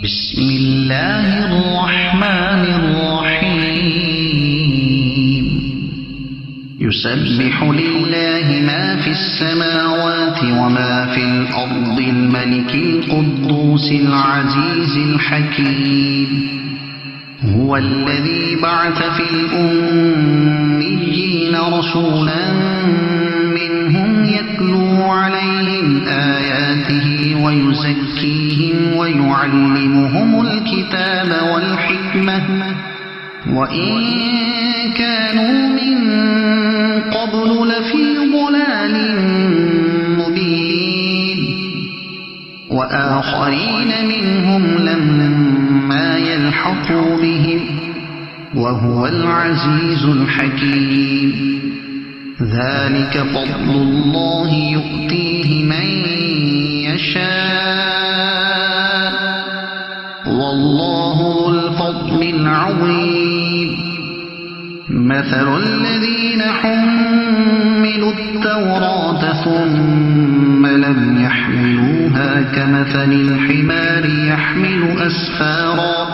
بسم الله الرحمن الرحيم يسبح لله ما في السماوات وما في الأرض الملك القدوس العزيز الحكيم هو الذي بعث في الأميين رسولا منهم يتلو عليهم آياته ويزكيهم ويعلمهم الكتاب والحكمة وإن كانوا من قبل لفي ضلال مبين وآخرين منهم لما يلحقوا بهم وهو العزيز الحكيم ذلك فضل الله يؤتيه من يشاء والله ذو الفضل العظيم مثل الذين حملوا التوراة ثم لم يحملوها كمثل الحمار يحمل أسفارا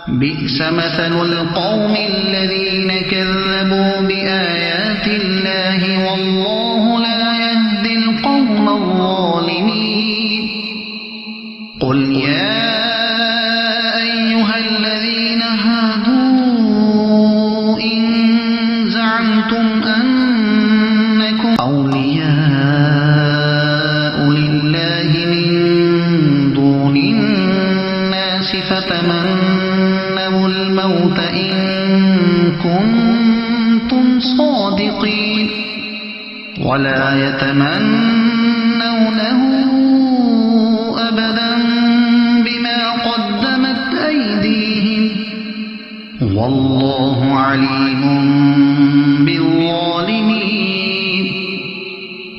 بئس مثل القوم الذين كذبوا بآيات الله والله لا يهدي القوم الظالمين قل يا أيها الذين هادوا إن زعمتم أنكم أولياء لله من دون الناس فتمنوا الموت إن كنتم صادقين ولا يتمنونه أبدا بما قدمت أيديهم والله عليم بالظالمين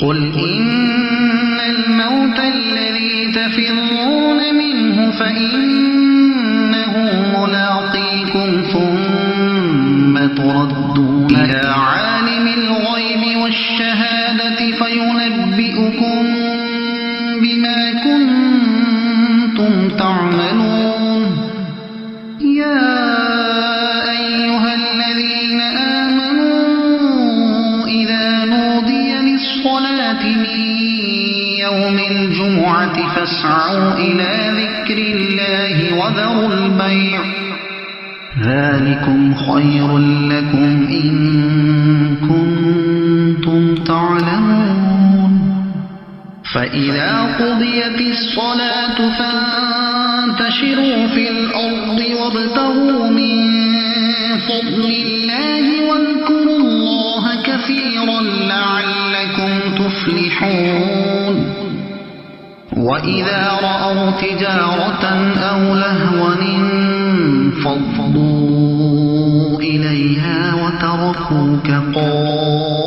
قل إن الموت الذي تفرون منه فإنه ملاقيكم ثم تردون إلى عالم الغيب والشهادة فينبئكم بما كنتم تعملون يا أيها الذين آمنوا إذا نودي للصلاة من يوم الجمعة فاسعوا إلى ذكر الله وذروا البيع ذلكم خير لكم إن كنتم تعلمون فإذا قضيت الصلاة فانتشروا في الأرض وابتغوا من فضل الله واذكروا الله كثيرا لعلكم تفلحون وإذا رأوا تجارة أو لهوا انفضوا إليها وتركوك قائما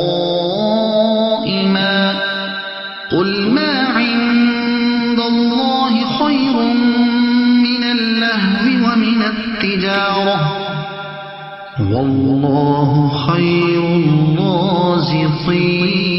قل ما عند الله خير من اللهو ومن التجارة والله خير الرازقين